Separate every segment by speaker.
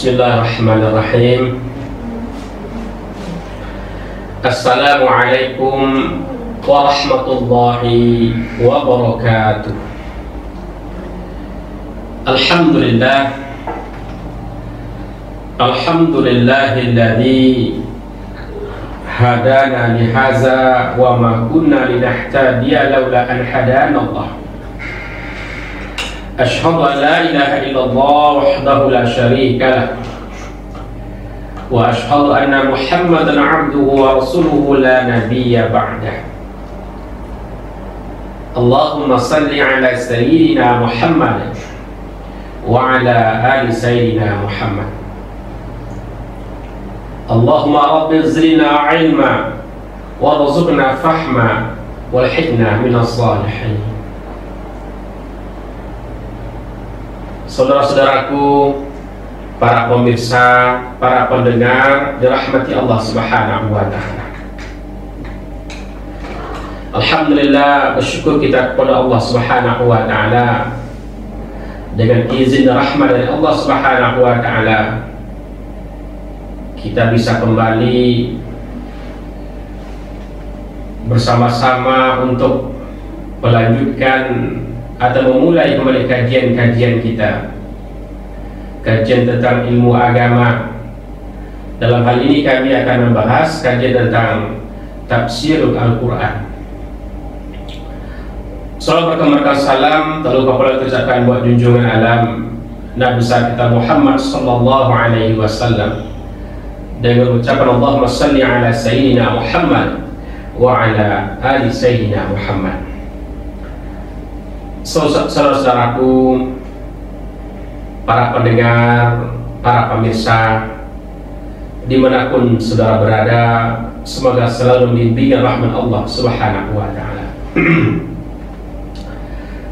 Speaker 1: Bismillahirrahmanirrahim. Assalamualaikum warahmatullahi wabarakatuh. Alhamdulillahilladzi hadana lihaza wa ma kunna linahtadiya laula an hadana Allah. Asyhadu an la ilaha illallah wahdahu la syarika lah wa asyhadu anna Muhammadan abduhu wa rasuluhu la nabiyya ba'dah. Allahumma salli ala sayyidina Muhammad wa ala ali sayyidina Muhammad. Allahumma rabbi zidna ilma warzuqna fahma walhidna minas salihin. Saudara-saudaraku, para pemirsa, para pendengar dirahmati Allah Subhanahu wa taala. Alhamdulillah, bersyukur kita kepada Allah Subhanahu wa taala. Dengan izin dan rahmat dari Allah Subhanahu wa taala, kita bisa kembali bersama-sama untuk melanjutkan atau memulai kembali kajian-kajian kita, kajian tentang ilmu agama. Dalam hal ini kami akan membahas kajian tentang tafsir Al-Quran. Salawat berkamarkan salam lalu kepada terucapkan buat junjungan alam Nabi besar kita Muhammad sallallahu alaihi wasallam, dengan ucapan Allahumma salli ala sayyidina Muhammad wa ala ali sayyidina Muhammad. Saudara-saudaraku, para pendengar, para pemirsa, dimanapun saudara berada, semoga selalu diberikan rahmat Allah Subhanahu wa taala.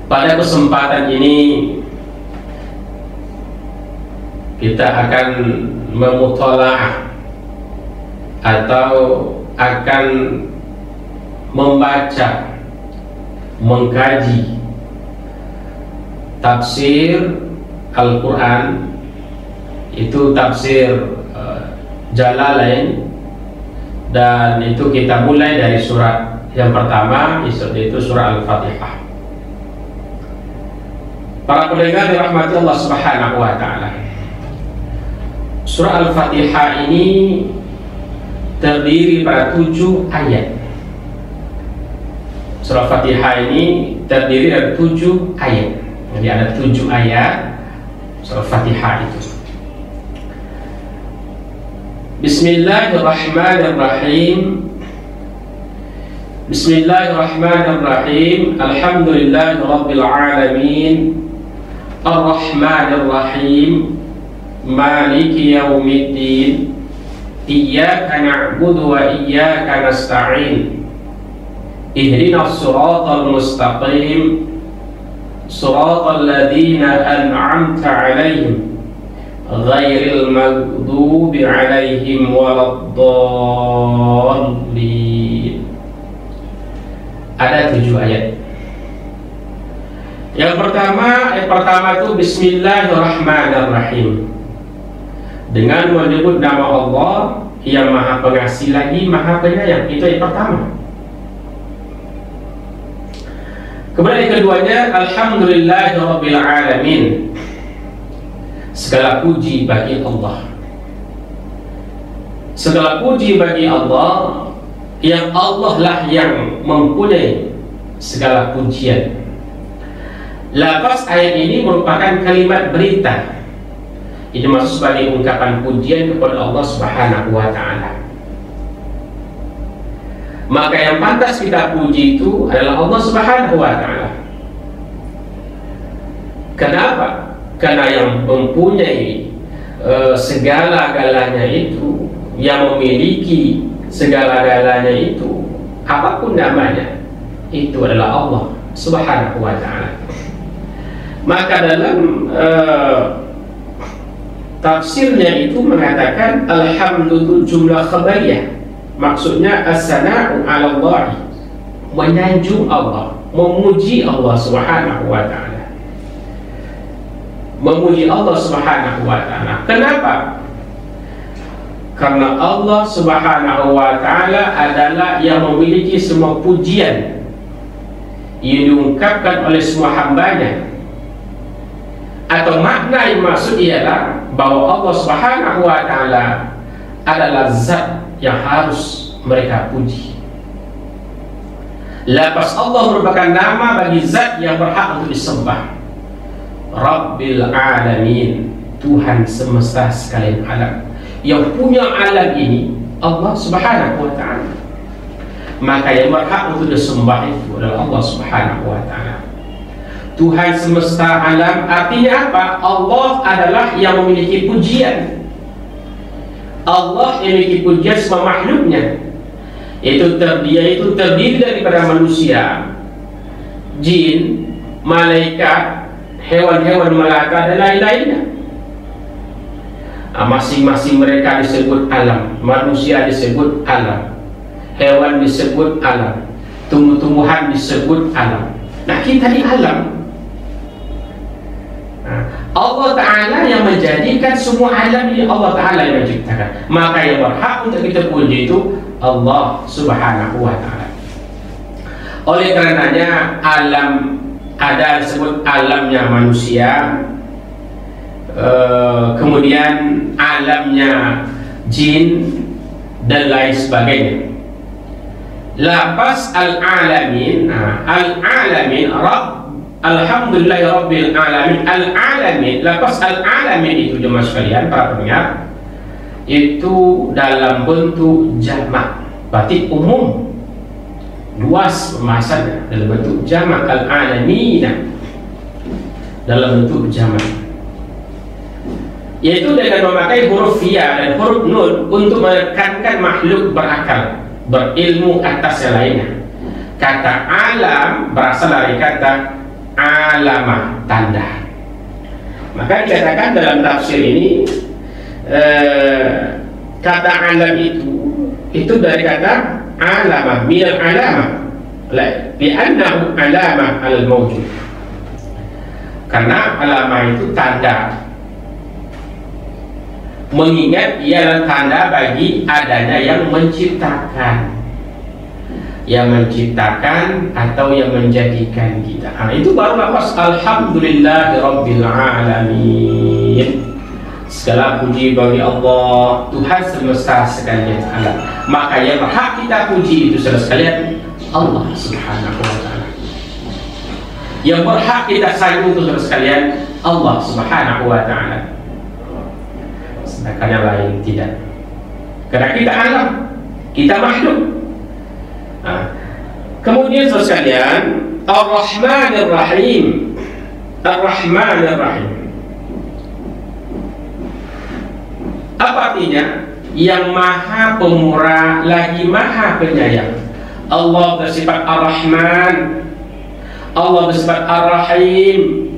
Speaker 1: Pada kesempatan ini kita akan memutalaah atau akan membaca, mengkaji tafsir Al-Quran, itu tafsir Jalalain, dan itu kita mulai dari surat yang pertama, yaitu surah Al-Fatihah. Para pendengar dirahmati Allah Subhanahu wa taala, surah Al-Fatihah ini terdiri pada 7 ayat. Surah Al-Fatihah ini terdiri dari 7 ayat. Jadi ada 7 ayat surah Fatihah itu. Bismillahirrahmanirrahim. Bismillahirrahmanirrahim. Alhamdulillahirabbil alamin. Arrahmanirrahim. Maliki yaumiddin. Iyyaka na'budu wa iyyaka nasta'in. Ihdinas siratal mustaqim. Suratal ladzina an'amta 'alaihim ghairil maghdubi 'alaihim waladdallin. Ada 7 ayat. Yang pertama, itu Bismillahirrahmanirrahim, dengan menyebut nama Allah yang Maha Pengasih lagi Maha Penyayang. Itu yang pertama. Kemudian yang keduanya, Alhamdulillahirabbil alamin, segala puji bagi Allah. Segala puji bagi Allah, yang Allah lah yang mempunyai segala pujian. Lafaz ayat ini merupakan kalimat berita. Ini masuk sebagai ungkapan pujian kepada Allah Subhanahu wa taala. Maka yang pantas kita puji itu adalah Allah Subhanahu wa taala. Kenapa? Karena yang mempunyai segala-galanya itu, yang memiliki segala-galanya itu, apapun namanya, itu adalah Allah Subhanahu wa taala. Maka dalam tafsirnya itu mengatakan alhamdulillah jumlah khabariyah. Maksudnya as-sana'u 'ala Allah, menyanjung Allah, memuji Allah Subhanahu wa taala. memuji Allah Subhanahu wa taala. Kenapa? Karena Allah Subhanahu wa taala adalah yang memiliki semua pujian yang diungkapkan oleh semua hambanya. Atau makna yang maksud ialah bahwa Allah Subhanahu wa taala adalah zat yang harus mereka puji. Lafaz Allah merupakan nama bagi zat yang berhak untuk disembah. Rabbil Alamin, Tuhan semesta sekalian alam. Yang punya alam ini Allah Subhanahu wa ta'ala. Maka yang berhak untuk disembah itu adalah Allah Subhanahu wa ta'ala. Tuhan semesta alam artinya apa? Allah adalah yang memiliki pujian. Allah yang memiliki pujian semua makhluknya. Dia itu terdiri daripada manusia, jin, malaikat, hewan-hewan melata dan lain-lainnya. Masing-masing mereka disebut alam. Manusia disebut alam, hewan disebut alam, tumbuh-tumbuhan disebut alam. Nah, kita di alam. Allah Ta'ala yang menjadikan semua alam ini, Allah Ta'ala yang menciptakan. Maka yang berhak untuk kita puji itu Allah Subhanahu wa ta'ala. Oleh karenanya alam ada disebut alamnya manusia, kemudian alamnya jin dan lain sebagainya. Lafaz al-alamin, al-alamin Rabb, alhamdulillahi rabbil alamin. Al-alamin, lafaz al-alamin itu jemaah sekalian, para pendengar, itu dalam bentuk jamak, berarti umum, luas pembahasannya dalam bentuk jamak. Al-alamina dalam bentuk jamak, yaitu dengan memakai huruf ya dan huruf nun untuk menekankan makhluk berakal, berilmu atas yang lainnya. Kata alam berasal dari kata alamah, tanda. Maka dikatakan dalam tafsir ini kata alam itu dari kata alamah, minal alamah, li'annahu alamah al-mawjud. Karena alamah itu tanda, mengingat ialah tanda bagi adanya yang menciptakan, atau yang menjadikan kita. Itu baru lafaz alhamdulillahi rabbil alamin. Segala puji bagi Allah, Tuhan semesta sekalian alam. Maka yang berhak kita puji itu saudara sekalian Allah Subhanahu wa ta'ala. Yang berhak kita sayang itu saudara sekalian Allah Subhanahu wa ta'ala. Sedangkan yang lain tidak. Karena kita alam, kita makhluk. Kemudian saudara sekalian, Ar-Rahmanir Rahim. Ar-Rahmanir Rahim, apa artinya? Yang maha pemurah lagi maha penyayang. Allah bersifat Ar-Rahman, Allah bersifat Ar-Rahim.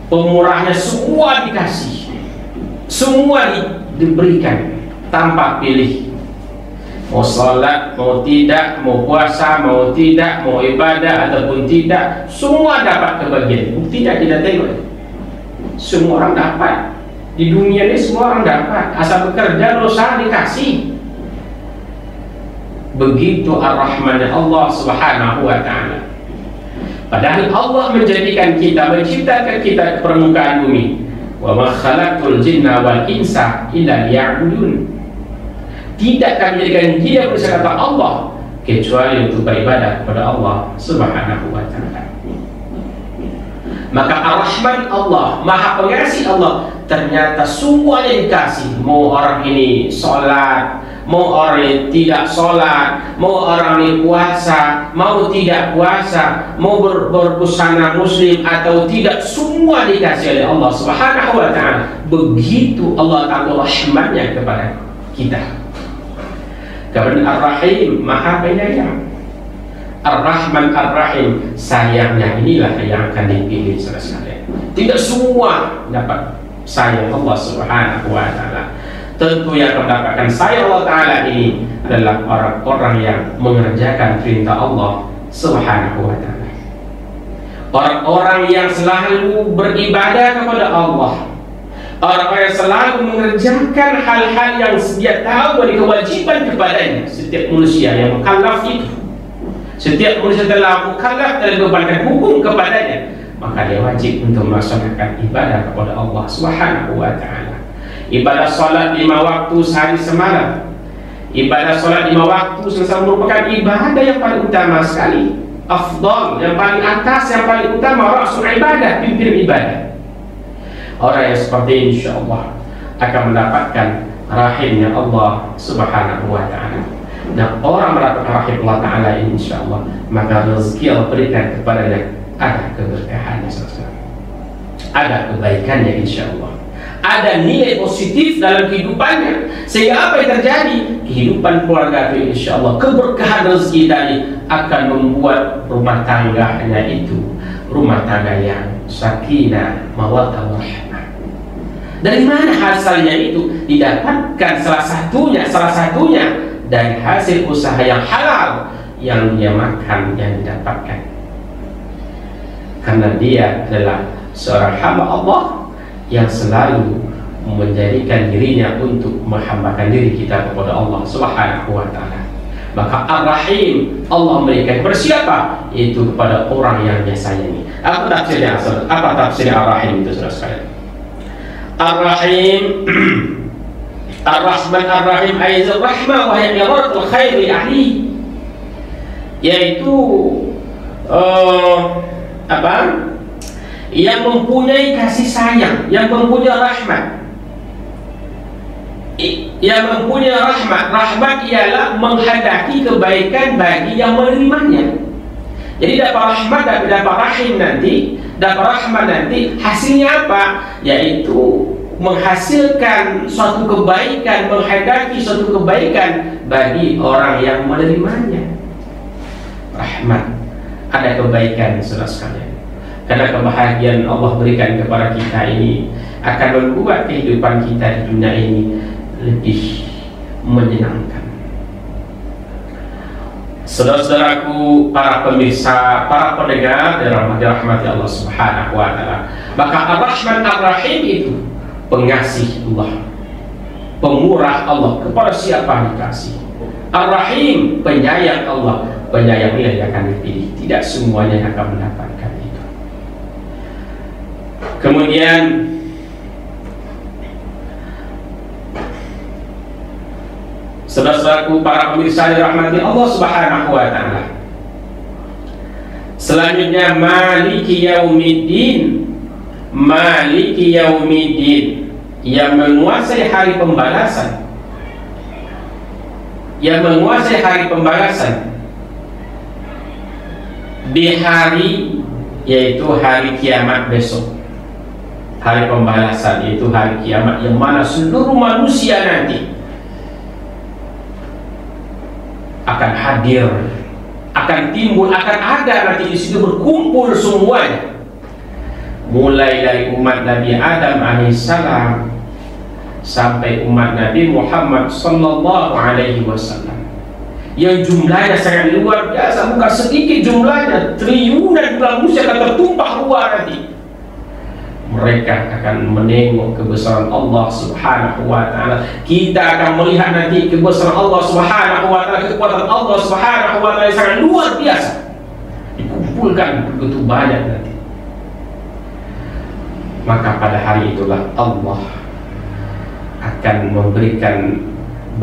Speaker 1: Pemurahnya semua dikasih, semua diberikan tanpa pilih. Mau salat, mau tidak, mau puasa, mau tidak, mau ibadah ataupun tidak, semua dapat kebagian. Buktinya kita tengok, semua orang dapat. Di dunia ini semua orang dapat, asal bekerja dosa dikasih. Begitu Ar-Rahman Allah Subhanahu wa ta'ala. Padahal Allah menjadikan kita, menciptakan kita ke permukaan bumi. Wa ma khalaqtul jinna wal insa illa liya'budun. Tidak kami jadikan jin dan manusia, kata Allah, kecuali untuk beribadah kepada Allah Subhanahu wa ta'ala. Maka Ar-Rahman Allah, Maha Pengasih Allah, ternyata semuanya dikasih. Mau orang ini sholat, mau orang ini tidak sholat, mau orang ini puasa, mau tidak puasa, mau berbusana muslim atau tidak, semua dikasih oleh Allah Subhanahu wa ta'ala. Begitu Allah Ta'ala rahmannya kepada kita. Kemudian Ar-Rahim, Maha Penyayang. Ar-Rahman Ar-Rahim, sayangnya inilah yang akan dipilih selesai. Tidak semua dapat sayang Allah Subhanahu wa ta'ala. Tentu yang mendapatkan sayang Allah Ta'ala ini adalah orang-orang yang mengerjakan perintah Allah Subhanahu wa ta'ala. orang-orang yang selalu beribadah kepada Allah, orang-orang yang selalu mengerjakan hal-hal yang dia tahu dari kewajiban kepadanya. Setiap manusia yang mukallaf itu, setiap manusia telah mukallaf dan dibebankan hukum kepadanya, maka dia wajib untuk melaksanakan ibadah kepada Allah Subhanahu wa ta'ala. Ibadah salat 5 waktu sehari semalam, ibadah salat 5 waktu sesama merupakan ibadah yang paling utama sekali, afdal, yang paling atas, yang paling utama, rasul ibadah, pimpin ibadah. Orang yang seperti ini insyaallah akan mendapatkan rahimnya Allah Subhanahu wa ta'ala. Dan orang mendapatkan rahim Allah ta'ala ini insyaallah, maka rezeki Allah berikan kepadanya ada keberkahannya, ada kebaikannya insyaallah, ada nilai positif dalam kehidupannya, sehingga apa yang terjadi, kehidupan keluarga itu insyaallah, keberkahan rezeki tadi akan membuat rumah tangganya itu rumah tangga yang sakinah, mawaddah, warahmah. Dari mana hasilnya itu? Didapatkan salah satunya dari hasil usaha yang halal yang dia makan, yang didapatkan karena dia adalah seorang hamba Allah yang selalu menjadikan dirinya untuk menghambakan diri kita kepada Allah Subhanahu wa ta'ala. Maka Ar-Rahim Allah memberikan kepada siapa? Itu kepada orang yang dia sayangi. Apa tafsirnya? Apa tafsirnya Ar-Rahim itu, saudara sekalian? Ar-Rahim Ar-Rahman Ar-Rahim aizur rahmah wa yaqratul khair li ahli, yaitu yang mempunyai kasih sayang, yang mempunyai rahmat, yang mempunyai rahmat. Rahmat ialah menghendaki kebaikan bagi yang menerimanya. Jadi dapat rahmat dan dapat rahim nanti, dapat rahmat nanti hasilnya apa? Yaitu menghasilkan suatu kebaikan, menghendaki suatu kebaikan bagi orang yang menerimanya. Rahmat, ada kebaikan, saudara sekalian. Karena kebahagiaan Allah berikan kepada kita ini akan membuat kehidupan kita di dunia ini lebih menyenangkan. Saudara-saudaraku, para pemirsa, para pendengar dirahmati Allah Subhanahu wa ta'ala, maka Ar-Rahman Ar-Rahim itu pengasih Allah, pemurah Allah kepada siapa yang dikasih. Ar-Rahim penyayang Allah, penyayang yang akan dipilih. Tidak semuanya yang akan mendapatkan itu. Kemudian saudara-saudaraku, para pemirsa dirahmati Allah Subhanahu wa ta'ala, selanjutnya Maliki Yaumiddin. Maliki Yaumiddin, yang menguasai hari pembalasan, yang menguasai hari pembalasan di hari, yaitu hari kiamat besok. Hari pembalasan yaitu hari kiamat, yang mana seluruh manusia nanti akan hadir, akan timbul, akan ada nanti di situ, berkumpul semuanya, mulai dari umat Nabi Adam alaihissalam sampai umat Nabi Muhammad sallallahu alaihi wasallam, yang jumlahnya sangat luar biasa, bukan sedikit jumlahnya, triliunan manusia akan tertumpah ruah nanti. Mereka akan menengok kebesaran Allah Subhanahu wa ta'ala. Kita akan melihat nanti kebesaran Allah Subhanahu wa ta'ala, kekuatan Allah Subhanahu wa ta'ala yang sangat luar biasa, dikumpulkan begitu banyak nanti. Maka pada hari itulah Allah akan memberikan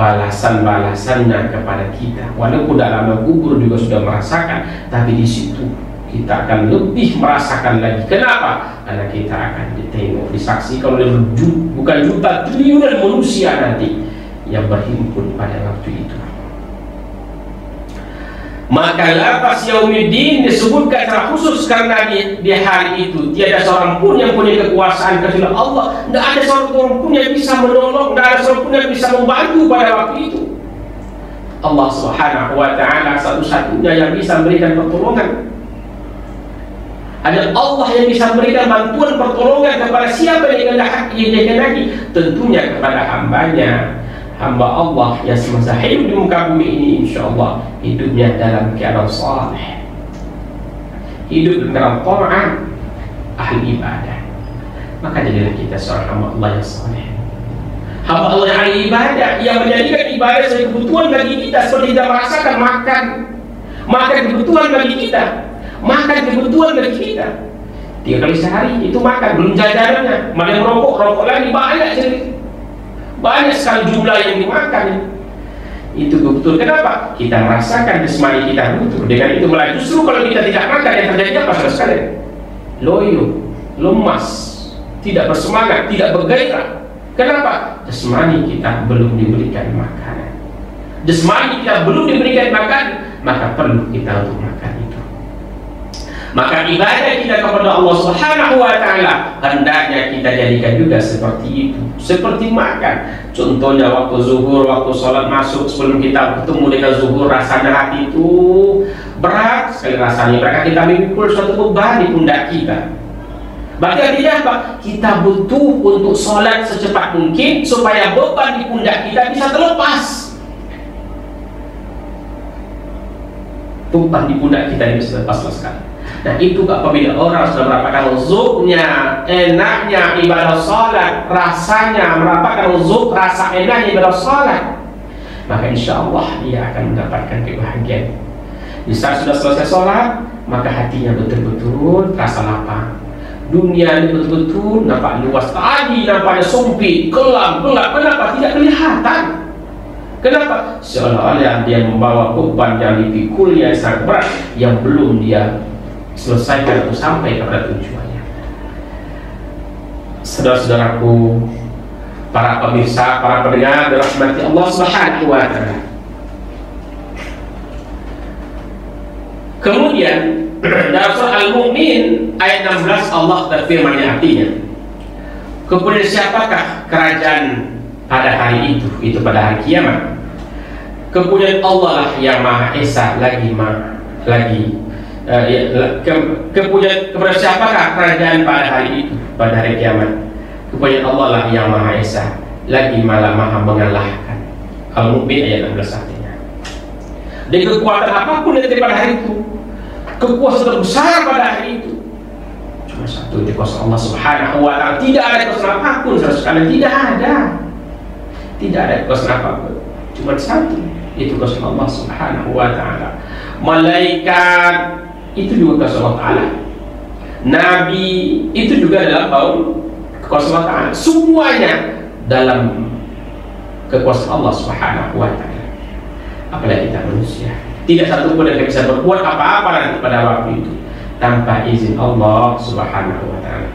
Speaker 1: balasan-balasannya kepada kita. Walaupun dalam kubur juga sudah merasakan, tapi di situ kita akan lebih merasakan lagi. Kenapa? Karena kita akan ditengok, disaksikan oleh bukan juta, triliunan manusia nanti yang berhimpun pada waktu itu. Maka lafaz Yaumiddin disebutkan secara khusus karena di hari itu tiada seorang pun yang punya kekuasaan kecuali Allah. Tidak ada seorang pun yang bisa menolong, tidak ada seorang pun yang bisa membantu pada waktu itu. Allah Subhanahu wa ta'ala satu-satunya yang bisa memberikan pertolongan. Ada Allah yang bisa memberikan bantuan pertolongan kepada siapa yang dikehendaki, tentunya kepada hambanya. Hamba Allah yang semasa hidup di muka bumi ini, insya Allah hidupnya dalam keadaan saleh, hidup dalam ta'at ahli ibadah, maka jadilah kita seorang hamba Allah yang saleh, hamba Allah yang ahli ibadah, yang menjadikan ibadah sebagai kebutuhan bagi kita, seperti kita merasakan makan kebutuhan bagi kita, makan kebutuhan bagi kita. 3 kali sehari itu makan, belum jajanannya, mana rokok lagi, banyak sekali jumlah yang dimakan. Itu betul. Kenapa? Kita merasakan jasmani kita butuh. Dengan itu malah justru kalau kita tidak makan, yang terjadi apa saudara sekalian? Loyo, lemas, tidak bersemangat, tidak bergairah. Kenapa? Jasmani kita belum diberikan makanan. Jasmani kita belum diberikan makan, maka perlu kita untuk makan itu. Maka ibadah kita kepada Allah Subhanahu wa ta'ala hendaknya kita jadikan juga seperti itu, seperti makan. Contohnya waktu zuhur, waktu sholat masuk, sebelum kita ketemu dengan zuhur, rasanya hati itu berat sekali rasanya, maka kita memikul suatu beban di pundak kita. Berarti artinya apa? Kita butuh untuk sholat secepat mungkin supaya beban di pundak kita bisa terlepas. Beban di pundak kita ini bisa terlepas sekali. Nah itu apabila orang sudah merasakan lezatnya, enaknya ibadah salat, rasanya merasakan lezat, rasa enaknya ibadah salat, maka insya Allah dia akan mendapatkan kebahagiaan. Di saat sudah selesai salat, maka hatinya betul-betul terasa lapang. Dunia ini betul-betul nampak luas. Tadi nampaknya sempit, kelam, gelap. Kenapa? Tidak kelihatan. Kenapa? Seolah-olah dia membawa beban yang dipikulnya sangat berat yang belum dia selesaikan untuk sampai kepada tujuannya. Saudara-saudaraku, para pemirsa, para pendengar dirahmati Allah Subhanahu wa ta'ala. Kemudian dalam surah Al-Mu'min ayat 16 Allah berfirman yang artinya, kemudian siapakah kerajaan pada hari itu pada hari kiamat? Kemudian Allah lah yang Maha Esa kemudian kepada siapakah kerajaan pada hari itu, pada hari kiamat? Kemudian Allah lah yang Maha Esa lagi malah Maha mengalahkan. Al-Mu'min ayat 16 artinya, dan kekuatan apapun yang terjadi pada hari itu, kekuasaan terbesar pada hari itu cuma satu, di kuasa Allah Subhanahu wa ta'ala. Tidak ada kuasa apapun sekalian, tidak ada kuasa apapun, cuma satu, itu kuasa Allah Subhanahu wa ta'ala. Malaikat itu juga kuasa Allah Ta'ala, Nabi itu juga dalam kuasa Allah Ta'ala, semuanya dalam kekuasaan Allah Subhanahu wa ta'ala. Apalagi kita manusia, tidak satu pun yang bisa berbuat apa-apa nanti pada waktu itu tanpa izin Allah Subhanahu wa ta'ala.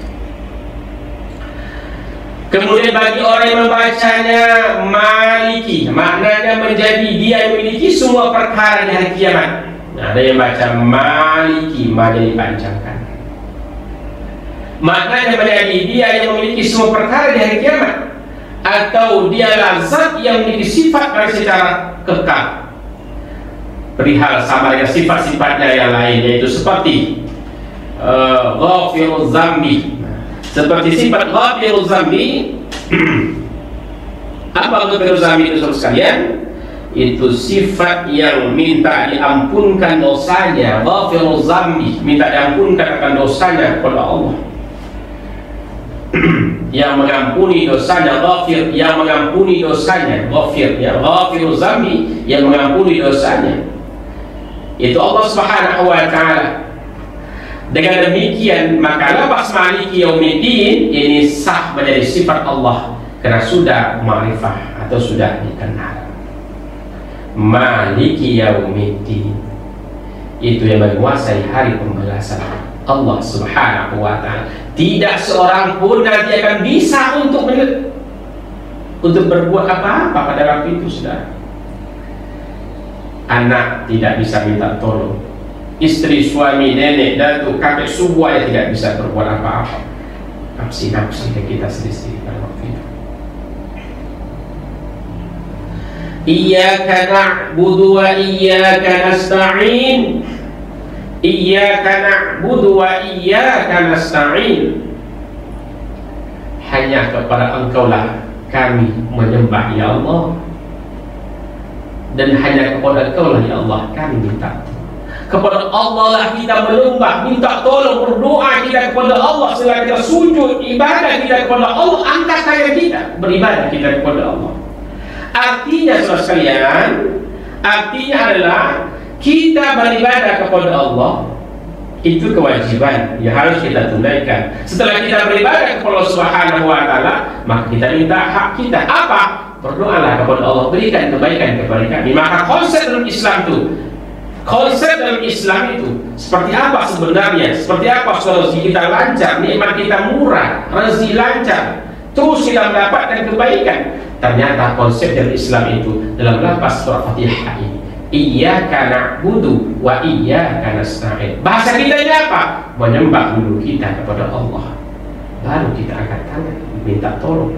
Speaker 1: Kemudian bagi orang yang membacanya maliki, maknanya menjadi dia yang memiliki semua perkara di hari kiamat. Nah, ada yang baca maliki, jadi dipanjangkan. Maknanya menjadi dia yang memiliki semua perkara di hari kiamat, atau dialah zat yang memiliki sifat secara kekal, perihal sama dengan sifat-sifatnya yang lain, yaitu seperti ghafiruz zambi. Seperti sifat ghafiruz zambi. Apa ghafiruz zambi itu saudara sekalian? Itu sifat yang minta diampunkan dosanya. Ghafiruz zambi, minta diampunkan akan dosanya kepada Allah. Yang mengampuni dosanya, ghafir, yang mengampuni dosanya, ghafir, ya, ghafiruz zambi, yang mengampuni dosanya. Itu Allah Subhanahu wa ta'ala. Dengan demikian maka lafaz maliki yaumiddin ini sah menjadi sifat Allah karena sudah ma'rifah atau sudah dikenal. Maliki yaumiddin itu yang menguasai hari pembalasan, Allah Subhanahu wa ta'ala. Tidak seorang pun nanti akan bisa untuk berbuat apa-apa pada waktu itu, saudara. Anak tidak bisa minta tolong, istri, suami, nenek, datuk, kakek, semuanya tidak bisa berbuat apa-apa. Nafsi-nafsi kita sendiri pada waktu itu. Iyyaka na'budu wa iyyaka nasta'in. Iyyaka na'budu wa iyyaka nasta'in. Hanya kepada Engkaulah kami menyembah, ya Allah, dan hanya kepada Engkaulah, ya Allah, kami minta. Kepada Allah lah kita menyembah, minta tolong, berdoa kita kepada Allah. Setelah kita sujud, ibadah kita kepada Allah, angkat tangan kita, beribadah kita kepada Allah. Artinya saudara sekalian, artinya adalah kita beribadah kepada Allah itu kewajiban yang harus kita tunaikan. Setelah kita beribadah kepada Allah Subhanahu wa taala, maka kita minta hak kita. Apa? Berdoalah kepada Allah, berikan kebaikan kepada kami. Maka konsep dalam Islam itu seperti apa sebenarnya? Seperti apa solusi kita lancar, nikmat kita murah, rezeki lancar, terus kita mendapatkan kebaikan. Ternyata konsep dalam Islam itu dalam lafaz surah Fatihah ini, iyyaka na'budu wa iyyaka nasta'in. Bahasa kita ini apa? Menyembah dulu kita kepada Allah, baru kita angkat tangan minta tolong.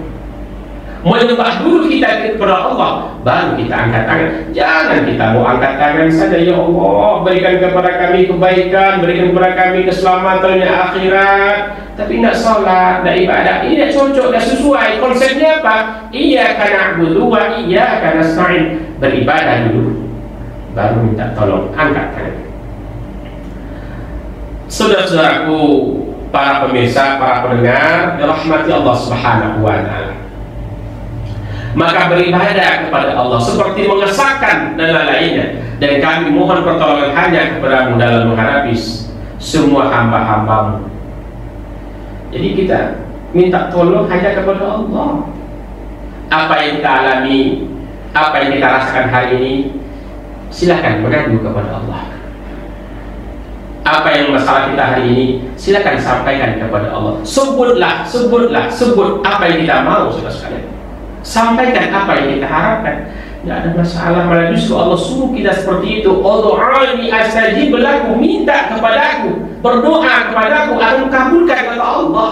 Speaker 1: Menyembah dulu kita kepada Allah, baru kita angkat tangan. Jangan kita mau angkat tangan saja, ya Allah berikan kepada kami kebaikan, berikan kepada kami keselamatan yang akhirat, tapi tidak sholat, tidak ibadah. Ini tidak cocok, tidak sesuai. Konsepnya apa? Iyyaka na'budu wa iyyaka nasta'in. Beribadah dulu, baru minta tolong, angkat tangan. Saudara-saudaraku, para pemirsa, para pendengar dirahmati Allah Subhanahu wa taala, maka beribadah kepada Allah seperti mengesahkan dan lainnya. Dan kami mohon pertolongan hanya kepadamu dalam menghadapi semua hamba-hambamu. Jadi kita minta tolong hanya kepada Allah. Apa yang kita alami, apa yang kita rasakan hari ini, silakan mengadu kepada Allah. Apa yang masalah kita hari ini, silakan sampaikan kepada Allah. Sebut apa yang kita mau, saudara sekalian. Sampaikan apa yang kita harapkan. Tidak ada masalah. Malah justru Allah suruh kita seperti itu. Ud'uuni astajib lakum, minta kepadaku, berdoa kepadaku, akan kabulkan kata Allah.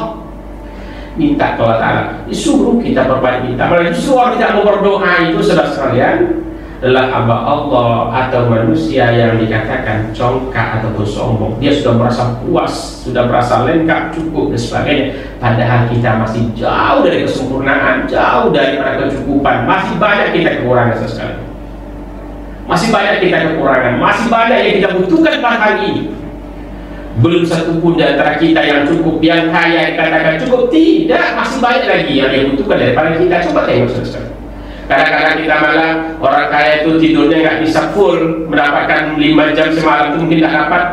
Speaker 1: Minta kepada Allah, disuruh kita berbaik minta. Malah justru orang tidak mau berdoa itu, saudara sekalian, adalah hamba Allah atau manusia yang dikatakan congkak ataupun sombong. Dia sudah merasa puas, sudah merasa lengkap, cukup dan sebagainya. Padahal kita masih jauh dari kesempurnaan, jauh dari kecukupan. Masih banyak kita kekurangan sekali. Masih banyak kita kekurangan, masih banyak yang kita butuhkan pada hari ini. Belum satu pun di antara kita yang cukup, yang kaya dikatakan cukup. Tidak, masih banyak lagi yang dibutuhkan daripada kita. Coba tengok saudara. Kadang-kadang kita malah orang kaya itu tidurnya nggak bisa full, mendapatkan 5 jam semalam itu mungkin tidak dapat.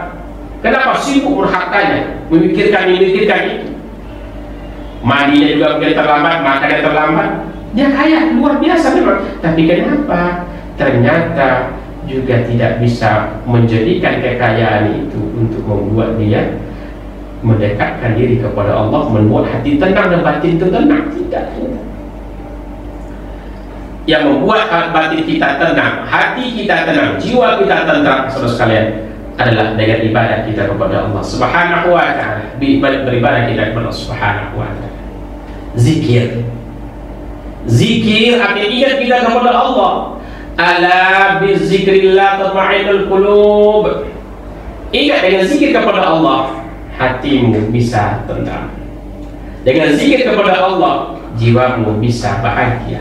Speaker 1: Kenapa? Sibuk berhartanya, memikirkan itu. Mandinya juga mungkin terlambat, makannya terlambat. Dia kaya luar biasa memang, tapi kenapa? Ternyata juga tidak bisa menjadikan kekayaan itu untuk membuat dia mendekatkan diri kepada Allah, membuat hati tenang dan batin itu tenang. Tidak. Yang membuat batin kita tenang, hati kita tenang, jiwa kita tenang, saudara sekalian, adalah dengan ibadah kita kepada Allah Subhanahu wa taala. Beribadah kita kepada Allah Subhanahu wa taala. Zikir artinya ingat kita kepada Allah. Ala bizikrillah tatma'innul qulub. Ingat, dengan zikir kepada Allah hatimu bisa tenang. Dengan zikir kepada Allah jiwamu bisa bahagia.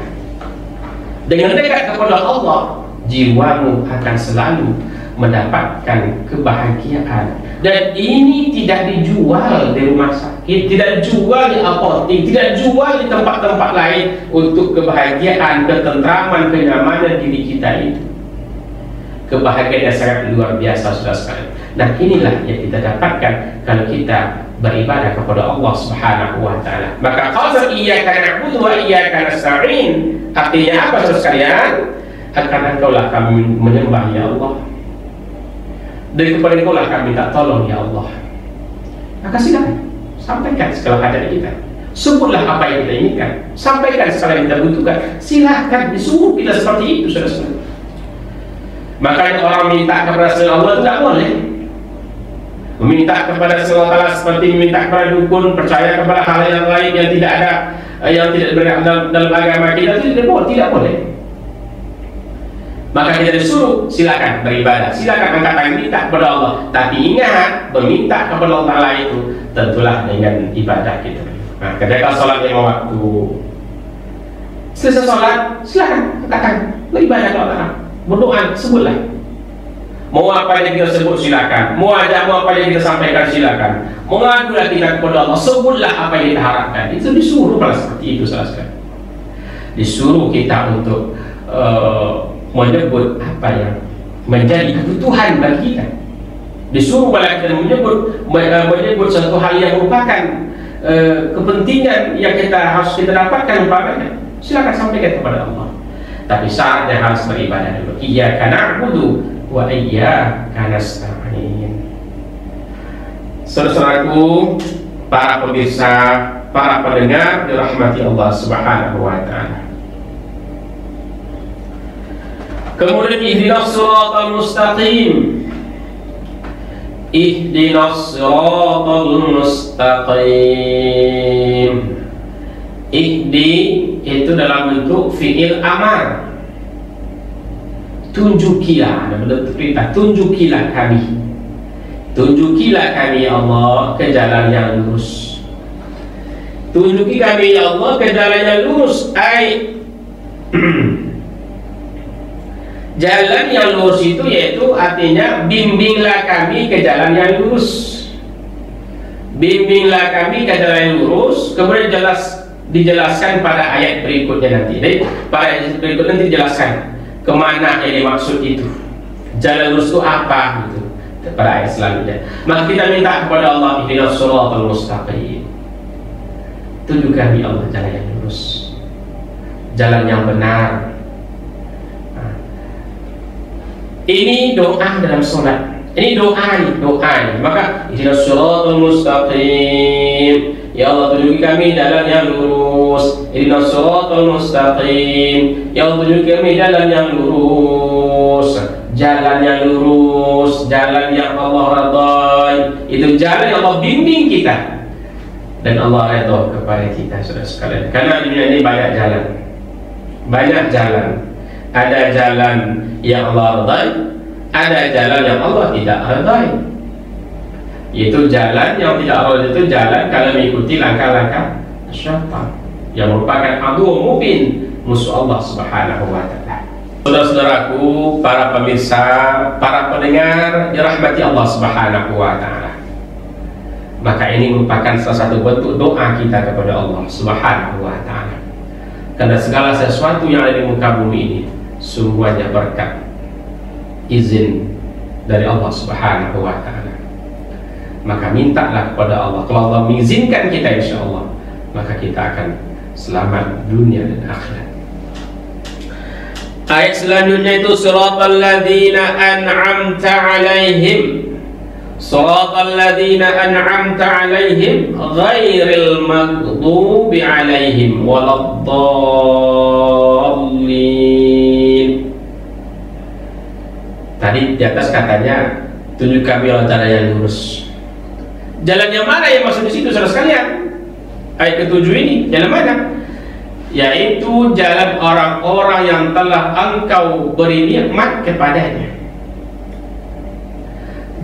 Speaker 1: Dengan dekat kepada Allah, jiwamu akan selalu mendapatkan kebahagiaan. Dan ini tidak dijual di rumah sakit, tidak dijual di apotek, tidak dijual di tempat-tempat lain. Untuk kebahagiaan, ketentraman, kenyamanan diri kita itu, kebahagiaan yang sangat luar biasa, saudara sekalian. Nah, inilah yang kita dapatkan kalau kita beribadah kepada Allah Subhanahu wa taala. Maka qala iyyaka na'budu wa iyyaka nasta'in. Artinya apa, saudara sekalian? Akan Engkaulah kami menyembah, ya Allah, dan kepada Engkaulah kami minta tolong, ya Allah. Maka silakan sampaikan segala hajat kita. Sebutlah apa yang kita inginkan, sampaikan segala yang kita butuhkan. Silakan, disuruh kita seperti itu, saudara-saudara. Makanya orang minta kepada selain Allah tidak boleh. Meminta kepada selain Allah seperti meminta kepada dukun, percaya kepada hal yang lain yang tidak ada, yang tidak berada dalam agama kita, itu tidak boleh. Maka kita disuruh silakan beribadah, silakan angkat tangan minta kepada Allah. Tapi ingat, meminta kepada Allah Ta'ala itu tentulah dengan ibadah kita. Nah, ketika sholat lima waktu, selesai sholat, silakan katakan beribadah kepada Allah, berdoa, sebutlah. Mau apa yang kita sebut silakan, mau apa yang kita sampaikan silakan, mengadulah kita kepada Allah, sebutlah apa yang kita harapkan. Itu disuruh malah seperti itu salah sekali. Disuruh kita untuk menyebut apa yang menjadi kebutuhan bagi kita. Disuruh malah kita menyebut satu hal yang merupakan kepentingan yang harus kita dapatkan umpamanya. Silakan sampaikan kepada Allah. Tapi syaratnya harus beribadah dulu. Iyyaka na'budu wa iyyaka nasta'in. Saudaraku, para pemirsa, para pendengar dirahmati Allah Subhanahu wa taala. Kemudian ihdinas siratal mustaqim. Ihdinas siratal mustaqim. Ihdi itu dalam bentuk fi'il amar. Tunjukilah, ada bentuk perintah, tunjukilah kami, tunjukilah kami ya Allah ke jalan yang lurus. Tunjuki kami ya Allah ke jalan yang lurus. Jalan yang lurus itu yaitu artinya bimbinglah kami ke jalan yang lurus. Bimbinglah kami ke jalan yang lurus. Kemudian dijelaskan pada ayat berikutnya nanti. Jadi pada ayat berikutnya nanti dijelaskan kemana yang dimaksud itu, jalan lurus itu apa gitu pada ayat selanjutnya. Maka kita minta kepada Allah, ihdinas siratal mustaqim, tunjuk kami Allah jalan yang lurus, jalan yang benar. Ini doa dalam sholat, ini doa. Maka ihdinas siratal mustaqim, ya Allah tunjuki kami jalan yang lurus. Ihdinas siratal mustaqim, ya Allah tunjuki kami jalan yang lurus. Jalan yang lurus, jalan yang Allah radai, itu jalan yang Allah bimbing kita dan Allah redha kepada kita, saudara sekalian. Karena dunia ini banyak jalan. Ada jalan yang Allah radai, ada jalan yang Allah tidak radai. Itu jalan yang tidak radai itu jalan kalau mengikuti langkah-langkah syaitan yang merupakan adu mubin, musuh Allah Subhanahu wa taala. Saudara-saudaraku, para pemirsa, para pendengar dirahmati Allah Subhanahu wa taala. Maka ini merupakan salah satu bentuk doa kita kepada Allah Subhanahu wa taala. Karena segala sesuatu yang ada di muka bumi ini semuanya berkat izin dari Allah Subhanahu wa taala. Maka mintalah kepada Allah. Kalau Allah mengizinkan kita, insya Allah, maka kita akan selamat dunia dan akhirat. Ayat selanjutnya itu siratal ladzina an'amta 'alaihim. Siratal ladzina an'amta 'alaihim ghairil maghdubi 'alaihim waladdallin. Tadi di atas katanya tunjuk kami jalan yang lurus. Jalan yang mana yang masuk di situ, saudara sekalian? Ayat ketujuh ini jalan mana? Yaitu jalan orang-orang yang telah engkau beri nikmat kepadanya.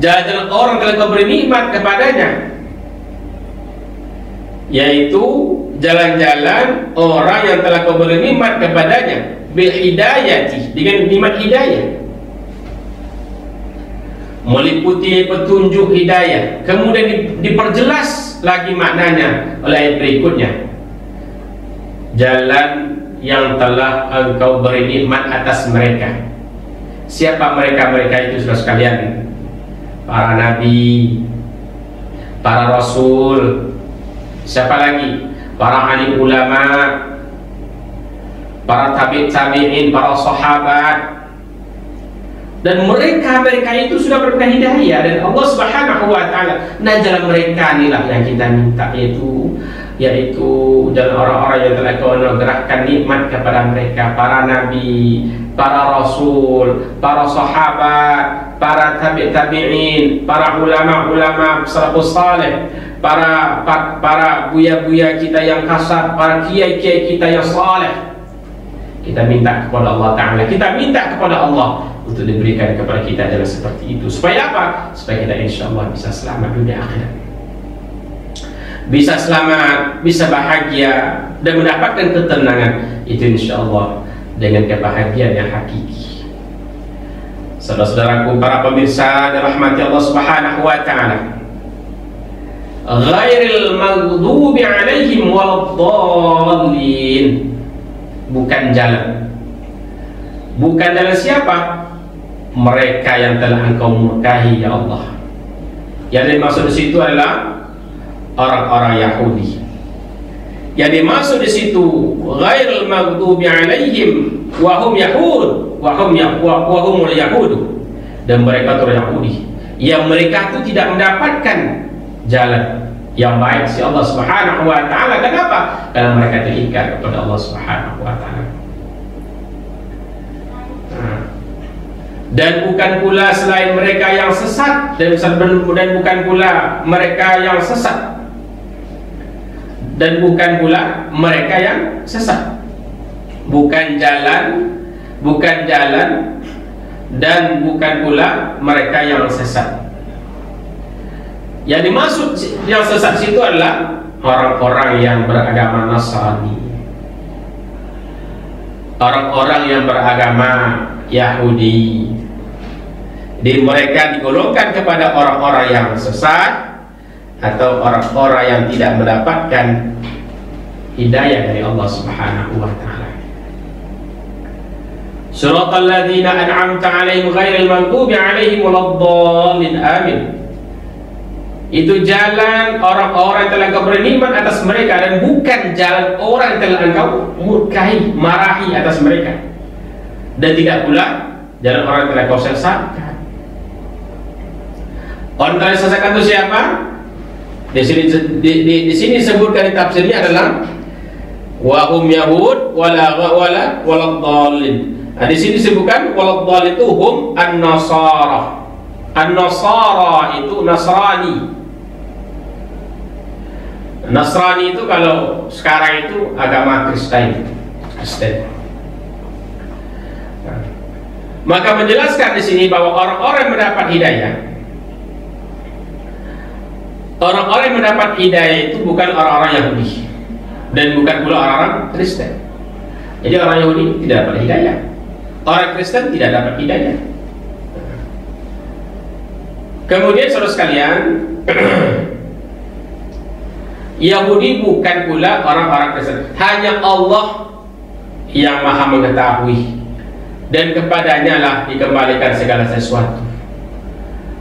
Speaker 1: Jalan orang yang telah beri nikmat kepadanya, yaitu jalan-jalan orang yang telah kau beri nikmat kepadanya bil hidayati, dengan nikmat hidayah, meliputi petunjuk hidayah. Kemudian diperjelas lagi maknanya oleh ayat berikutnya, jalan yang telah engkau beri nikmat atas mereka. Siapa mereka itu, saudara sekalian? Para nabi, para rasul. Siapa lagi? Para alim ulama, para tabi'in, para sahabat. Dan mereka itu sudah berkah hidayah dan Allah Subhanahu wa taala. Nah, jalan mereka inilah yang kita minta, yaitu jalan orang-orang yang telah kau anugerahkan nikmat kepada mereka, para nabi, para rasul, para sahabat, para tabi'in, para ulama-ulama salafus saleh, para buya-buya kita yang kasar, para kiai-kiai kita yang saleh. Kita minta kepada Allah Ta'ala, kita minta kepada Allah untuk diberikan kepada kita jalan seperti itu. Supaya apa? Supaya kita insya Allah bisa selamat dunia akhirat, bisa selamat, bisa bahagia dan mendapatkan ketenangan. Itu insya Allah dengan kebahagiaan yang hakiki. Saudara-saudaraku para pemirsa dirahmati Allah Subhanahu wa taala, ghairil maghdubi alaihim waladdallin, bukan jalan. Bukan jalan siapa? Mereka yang telah Engkau murkahi ya Allah. Yang dimaksud di situ adalah orang-orang Yahudi. Yang dimaksud di situ ghairil maghdubi alaihim wa hum yahud wa humul yahud, dan mereka itu Yahudi yang mereka itu tidak mendapatkan jalan yang baik si Allah Subhanahu wa taala. Kenapa? Karena mereka terikat kepada Allah Subhanahu wa taala. Dan bukan pula selain mereka yang sesat, dan bukan pula mereka yang sesat, dan bukan pula mereka yang sesat, bukan jalan, dan bukan pula mereka yang sesat. Yang dimaksud yang sesat itu adalah orang-orang yang beragama Nasrani, orang-orang yang beragama Yahudi. Di mereka digolongkan kepada orang-orang yang sesat atau orang-orang yang tidak mendapatkan hidayah dari Allah Subhanahu wa taala. Siratal ladzina an'amta 'alaihim ghairil maghdubi 'alaihim waladdallin. Amin. Itu jalan orang-orang yang telah Engkau bernikmat atas mereka, dan bukan jalan orang yang telah Engkau murkai, marahi atas mereka, dan tidak pula jalan orang yang telah Engkau sesatkan. Orang yang sesatkan itu siapa? Di sini disebutkan di tafsirnya adalah wa hum yahud waladdallin. Nah, di sini disebutkan waladdallin itu hum an-nasara. An-nasara itu Nasrani. Nasrani itu kalau sekarang itu agama Kristen. Nah, maka menjelaskan di sini bahwa orang-orang yang mendapat hidayah, orang-orang yang mendapat hidayah itu bukan orang-orang Yahudi dan bukan pula orang-orang Kristen. Jadi orang Yahudi tidak dapat hidayah, orang Kristen tidak dapat hidayah. Kemudian saudara sekalian, Yahudi bukan pula orang-orang Kristen. Hanya Allah yang maha mengetahui, dan kepadanya lah dikembalikan segala sesuatu.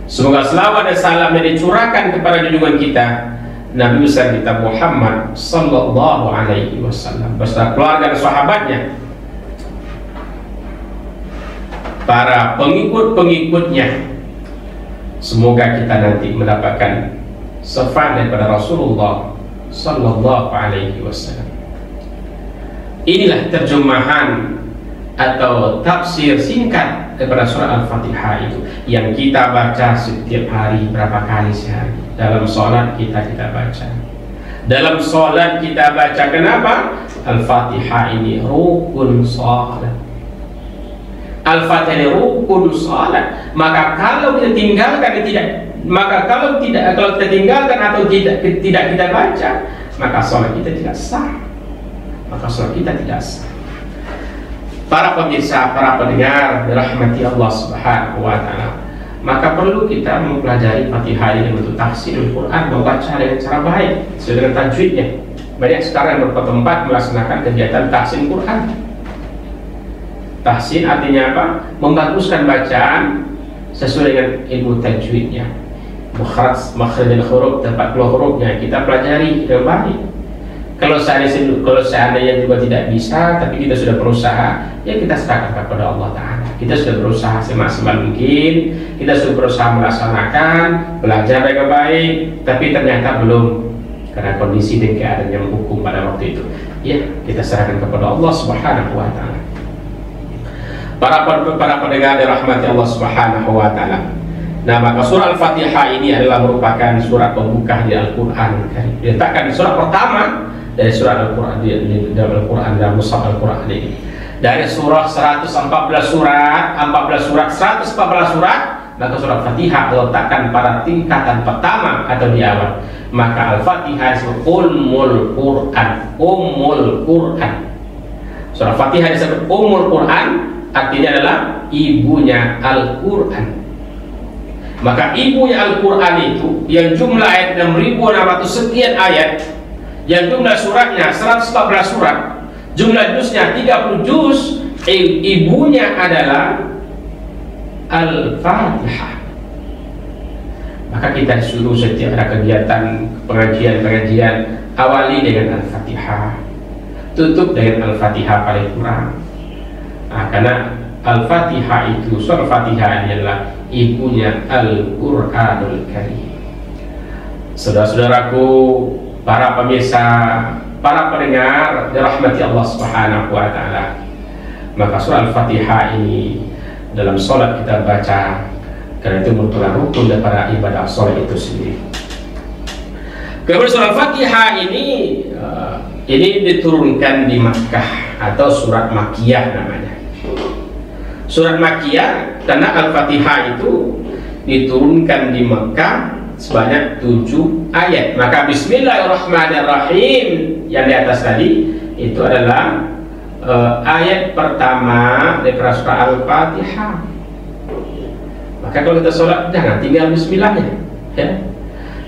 Speaker 1: Semoga selawat dan salam yang dicurahkan kepada junjungan kita Nabi besar kita Muhammad sallallahu alaihi wasallam beserta keluarga dan sahabatnya, para pengikut-pengikutnya. Semoga kita nanti mendapatkan syafaat daripada Rasulullah sallallahu alaihi wasallam. Inilah terjemahan atau tafsir singkat daripada surah Al-Fatihah itu yang kita baca setiap hari, berapa kali sehari. Dalam sholat kita baca. Dalam sholat kita baca. Kenapa? Al-Fatihah ini rukun sholat. Al-Fatihah ini rukun sholat. Maka kalau kita tinggalkan kalau kita tinggalkan atau tidak kita baca, maka sholat kita tidak sah. Para pemirsa, para pendengar dirahmati Allah Subhanahu wa taala, maka perlu kita mempelajari Fatihah ini untuk tahsinul Quran, membaca dengan cara baik sesuai dengan tajwidnya. Banyak sekarang yang bertempat melaksanakan kegiatan tahsin Quran. Tahsin artinya apa? Membaguskan bacaan sesuai dengan ilmu tajwidnya. Makhraj huruf, tempat keluar hurufnya kita pelajari dengan baik. Kalau seandainya juga tidak bisa, tapi kita sudah berusaha, ya kita serahkan kepada Allah Ta'ala. Kita sudah berusaha semaksimal mungkin, kita sudah berusaha melaksanakan, belajar dengan baik, tapi ternyata belum, karena kondisi dan keadaan yang menghukum pada waktu itu. Ya, kita serahkan kepada Allah Subhanahu wa Ta'ala. Para pendengar dirahmati Allah Subhanahu wa Ta'ala. Nah, maka surah Al-Fatihah ini adalah merupakan surat pembuka di Al-Quran. Diletakkan di surah pertama dari surah Al-Quran, di dalam Al-Quran, dalam mushaf Al-Quran ini. Dari surah 114 surat, 114 surat, maka surah Fatihah diletakkan pada tingkatan pertama atau di awal. Maka Al-Fatihah disebut Ummul Quran. Surah Fatihah disebut Ummul Quran, artinya adalah ibunya Al-Quran. Maka ibunya Al-Quran itu yang jumlah ayat 6.600 sekian ayat, yang jumlah suratnya 114 surat, jumlah juznya 30 juz, ibunya adalah Al-Fatihah. Maka kita disuruh setiap ada kegiatan pengajian awali dengan Al-Fatihah, tutup dengan Al-Fatihah paling kurang. Karena Al-Fatihah itu, surah Fatihah adalah ibunya Al-Quranul Karim. Saudara-saudaraku, para pemirsa, para pendengar dirahmati Allah Subhanahu wa taala, maka surah Al-Fatihah ini dalam sholat kita baca, karena itu merupakan rukun daripada ibadah sholat itu sendiri. Kemudian surah Al-Fatihah ini diturunkan di Makkah atau surat Makkiyah namanya. Surat Makkiyah karena Al-Fatihah itu diturunkan di Makkah sebanyak 7 ayat. Maka Bismillahirrahmanirrahim yang di atas tadi itu adalah ayat pertama dari surah Al-Fatihah. Maka kalau kita sholat jangan tinggal Bismillahnya, ya.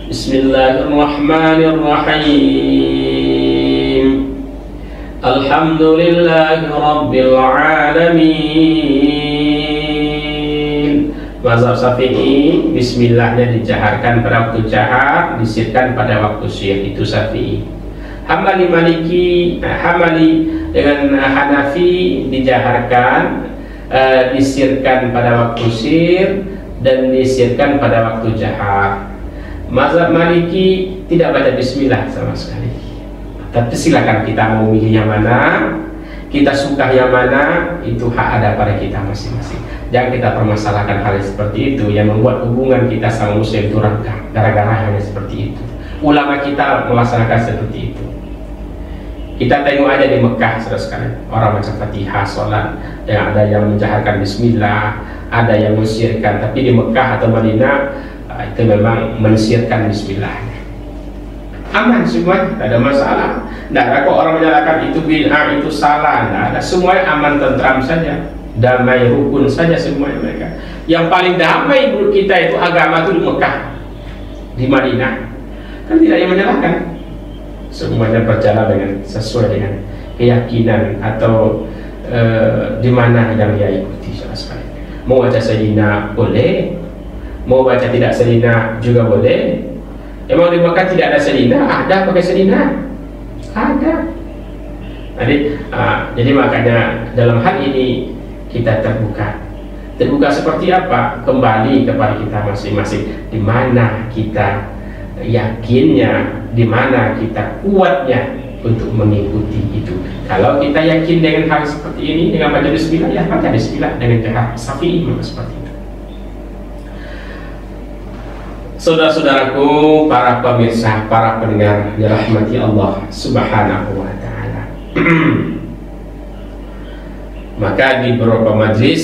Speaker 1: Bismillahirrahmanirrahim. Alhamdulillahi Rabbil Alamin. Mazhab Syafi'i Bismillahnya dijaharkan pada waktu jahar, disirkan pada waktu sir, itu Syafi'i. Hambali Maliki, Hambali dengan Hanafi dijaharkan, disirkan pada waktu sir, dan disirkan pada waktu jahar. Mazhab Maliki tidak baca Bismillah sama sekali. Tapi silakan kita mau milih yang mana, kita suka yang mana, itu hak ada pada kita masing-masing. Jangan kita permasalahkan hal seperti itu yang membuat hubungan kita sama muslim itu renggang gara-gara hanya seperti itu. Ulama kita melaksanakan seperti itu. Kita tengok aja di Mekah, saudara sekalian, orang baca Fatihah sholat, yang ada yang menjaharkan Bismillah, ada yang mensirkan. Tapi di Mekah atau Madinah itu memang mensirkan Bismillah. Aman semuanya, tidak ada masalah. Tidak ada kok orang menyalahkan itu bid'ah, itu salah. Tidak ada, semuanya aman, tentram saja, damai, rukun saja semuanya mereka. Yang paling damai menurut kita itu agama itu di Mekah, di Madinah, kan tidak yang menyalahkan. Semuanya berjalan dengan sesuai dengan keyakinan atau di mana yang dia ikuti sama sekali. Mau baca Sayyidina boleh, mau baca tidak Sayyidina juga boleh. Emang di Mekah tidak ada Sayyidina? Ada pakai Sayyidina? Ada. Jadi makanya dalam hal ini kita terbuka. Terbuka seperti apa? Kembali kepada kita masing-masing. Di mana kita yakinnya, di mana kita kuatnya untuk mengikuti itu. Kalau kita yakin dengan hal seperti ini, dengan baca Bismillah, ya baca Bismillah dengan cara Syafi'i seperti itu. Saudara-saudaraku, para pemirsa, para pendengar dirahmati Allah Subhanahu wa taala. Maka di beberapa majlis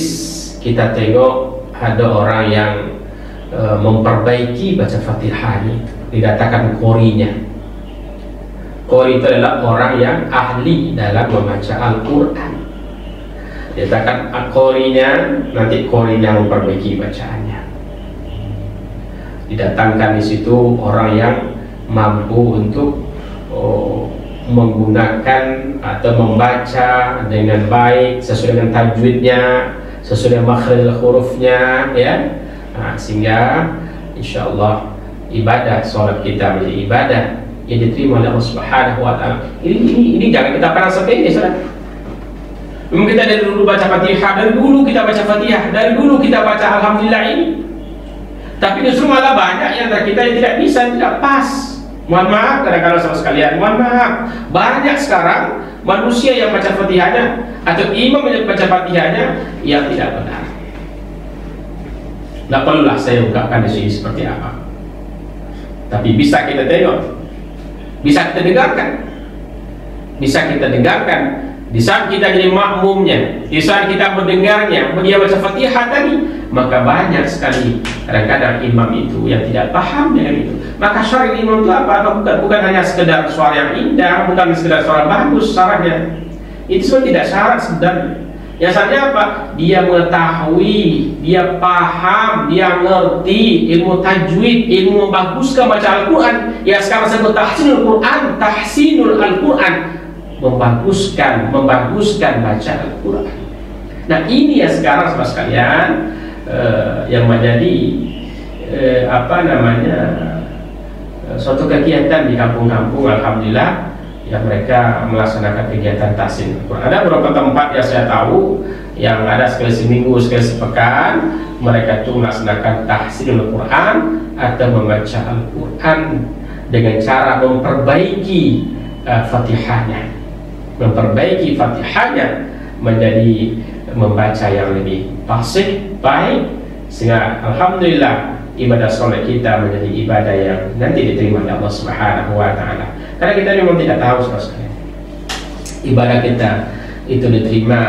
Speaker 1: kita tengok ada orang yang memperbaiki baca Fatihah ini, dikatakan qorinya. Qori itu adalah orang yang ahli dalam membaca Al-Quran. Dikatakan qorinya, nanti qorinya memperbaiki bacaannya. Didatangkan di situ orang yang mampu untuk menggunakan atau membaca dengan baik sesuai dengan tajwidnya, sesuai dengan makhraj hurufnya, ya. Sehingga insya Allah ibadah sholat kita menjadi ibadah yang diterima oleh Allah Subhanahu wa taala. Ini jangan kita pernah sepele, saudara. Memang kita dari dulu baca Fatihah, dari dulu kita baca Fatihah, dari dulu kita baca Alhamdulillah ini. Tapi justru malah banyak yang dari kita yang tidak bisa, tidak pas. Mohon maaf kadang-kadang sama sekalian, mohon maaf. Banyak sekarang manusia yang baca Fatihahnya atau imam yang baca Fatihahnya yang tidak benar. Tidak perlulah saya ungkapkan di sini seperti apa. Tapi bisa kita tengok, bisa kita dengarkan, bisa kita dengarkan. Di saat kita jadi makmumnya, di saat kita mendengarnya, dia baca Fatihah tadi, maka banyak sekali kadang-kadang imam itu yang tidak paham dengan itu. Maka syar'i imam itu apa? Bukan hanya sekedar suara yang indah, bukan sekedar suara bagus suaranya. Itu semua tidak syarat sebenarnya. Yang syaratnya apa? Dia mengetahui, dia paham, dia ngerti ilmu tajwid, ilmu membaguskan baca Al-Quran. Ya sekarang sebut tahsinul Quran, tahsinul Al-Quran, membaguskan baca Al-Quran. Nah ini ya sekarang saudara sekalian yang menjadi suatu kegiatan di kampung-kampung. Alhamdulillah ya, mereka melaksanakan kegiatan tahsin Al-Quran. Ada beberapa tempat yang saya tahu yang ada sekali seminggu, sekali sepekan mereka itu melaksanakan tahsin Al-Quran atau membaca Al-Quran dengan cara memperbaiki Fatihahnya menjadi membaca yang lebih fasih, baik, sehingga alhamdulillah ibadah sholat kita menjadi ibadah yang nanti diterima oleh Allah Subhanahu wa Ta'ala. Karena kita memang tidak tahu sebenarnya ibadah kita itu diterima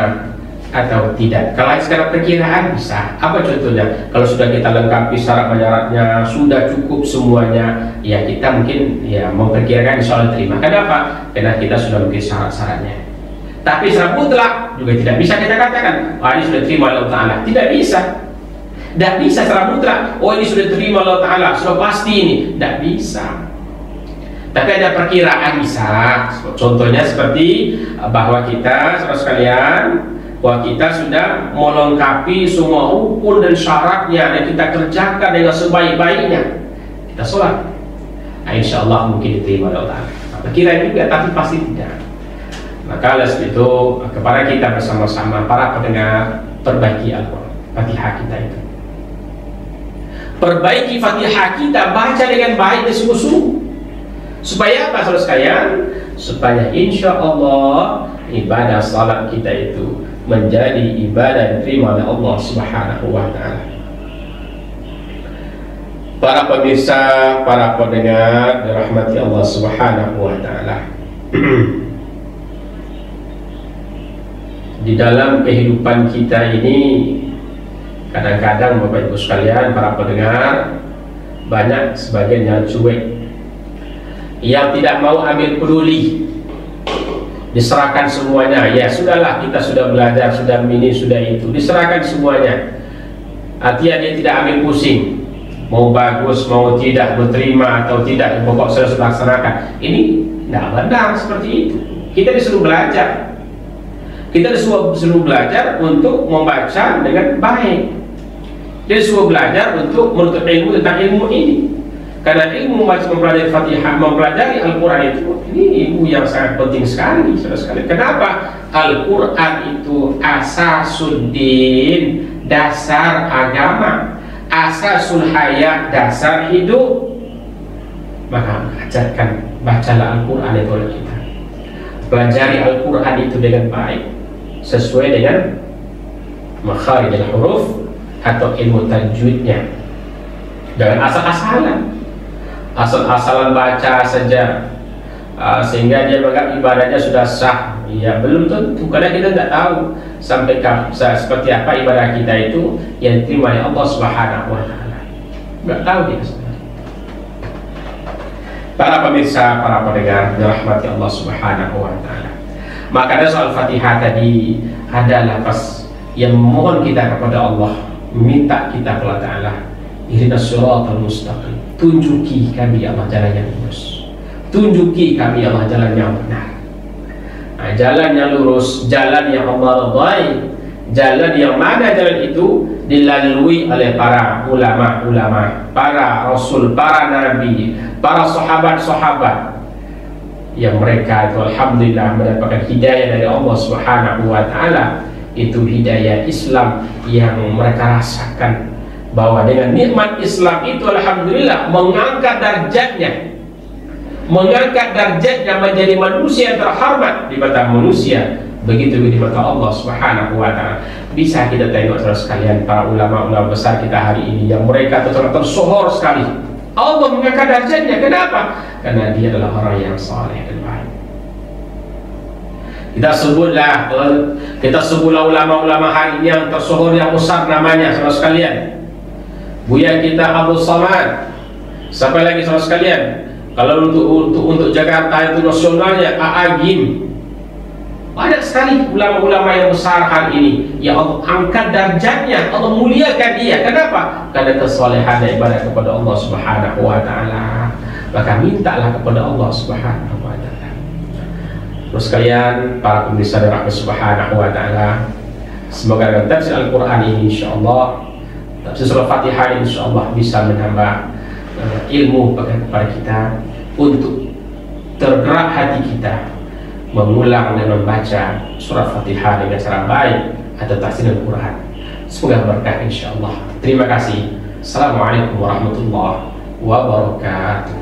Speaker 1: atau tidak. Kalau sekarang perkiraan bisa. Apa contohnya? Kalau sudah kita lengkapi syarat-syaratnya, sudah cukup semuanya, ya kita mungkin ya memperkirakan insya Allah diterima. Kenapa? Karena kita sudah mungkin syarat-syaratnya. Tapi secara mutlak juga tidak bisa kita katakan, ini sudah diterima oleh Allah Ta'ala. Tidak bisa. Tidak bisa secara mutlak, ini sudah diterima Allah Ta'ala, sudah pasti ini. Tidak bisa. Tapi ada perkiraan bisa. Contohnya seperti bahwa kita, saudara sekalian, bahwa kita sudah melengkapi semua rukun dan syaratnya dan kita kerjakan dengan sebaik-baiknya. Kita sholat, insya Allah mungkin diterima oleh Allah Ta'ala. Perkiraan juga, tapi pasti tidak. Maka oleh sebab itu kepada kita bersama-sama para pendengar, perbaiki Al-Quran, Fatihah kita itu. Perbaiki Fatihah kita, baca dengan baik dan sungguh-sungguh. Supaya apa saudara sekalian? Supaya insya Allah ibadah salat kita itu menjadi ibadah yang diterima oleh Allah Subhanahu wa Ta'ala. Para pemirsa, para pendengar dirahmati Allah Subhanahu wa Ta'ala. Di dalam kehidupan kita ini kadang-kadang Bapak Ibu sekalian, para pendengar, banyak sebagian yang cuek, yang tidak mau ambil peduli, diserahkan semuanya. Ya sudahlah, kita sudah belajar, sudah ini, sudah itu, diserahkan semuanya. Artinya dia tidak ambil pusing, mau bagus, mau tidak, mau terima atau tidak, pokok sudah laksanakan. Ini tidak benar seperti itu. Kita disuruh belajar. Kita disuruh belajar untuk membaca dengan baik. Dia disuruh belajar untuk menuntut ilmu tentang ilmu ini. Karena ilmu mempelajari Fatihah, mempelajari Al-Quran itu, ini ilmu yang sangat penting sekali, saudara sekalian. Kenapa? Al-Quran itu asasuddin, dasar agama, asasul hayat, dasar hidup. Maka ajarkan, bacalah Al-Quran itu oleh kita. Pelajari Al-Quran itu dengan baik, sesuai dengan makharijul huruf atau ilmu tajwidnya. Jangan asal-asalan baca saja sehingga dia menganggap ibadahnya sudah sah. Ya belum tentu, karena kita tidak tahu sampai seperti apa ibadah kita itu yang diterima oleh Allah Subhanahu wa Ta'ala. Tidak tahu dia sebenarnya. Para pemirsa, para pendengar dirahmati Allah Subhanahu wa Ta'ala. Maka ada soal Fatihah tadi, ada lafaz yang memohon kita kepada Allah, minta kita kepada Ta'ala, ihdinas siratal mustaqim, tunjuki kami Allah jalan yang lurus, tunjuki kami Allah jalan yang benar. Nah, jalan yang lurus, jalan yang Allah ridai, jalan yang mana jalan itu dilalui oleh para ulama-ulama, para rasul, para nabi, para sahabat-sahabat, yang mereka itu alhamdulillah mendapatkan hidayah dari Allah Subhanahu wa Ta'ala. Itu hidayah Islam yang mereka rasakan, bahwa dengan nikmat Islam itu alhamdulillah mengangkat darjatnya, menjadi manusia yang terhormat di mata manusia, begitu di mata Allah Subhanahu wa Ta'ala. Bisa kita tengok saudara sekalian, para ulama-ulama besar kita hari ini yang mereka tersohor sekali, Allah mengangkat darjatnya. Kenapa? Karena dia adalah orang yang saleh dan baik. Kita sebutlah ulama-ulama hari ini yang tersohor, yang besar namanya saudara sekalian. Buya kita Abdul Samad. Sampai lagi saudara sekalian, kalau untuk Jakarta itu nasionalnya Aagim. Banyak sekali ulama-ulama yang besar hal ini. Ya Allah angkat darjatnya, Allah muliakan dia. Kenapa? Karena kesolehan dan ibadah kepada Allah Subhanahu wa taala. Maka mintalah kepada Allah Subhanahu wa taala. Terus kalian para pemirsa dirahmati Subhanahu wa taala, semoga dengan tafsir Al-Qur'an ini insyaallah, tafsir surah Fatihah insyaallah bisa menambah ilmu kepada kita untuk tergerak hati kita mengulang dan membaca surah Fatihah dengan cara baik atau tafsir Al-Quran. Semoga berkah insyaallah. Terima kasih. Assalamualaikum warahmatullahi wabarakatuh.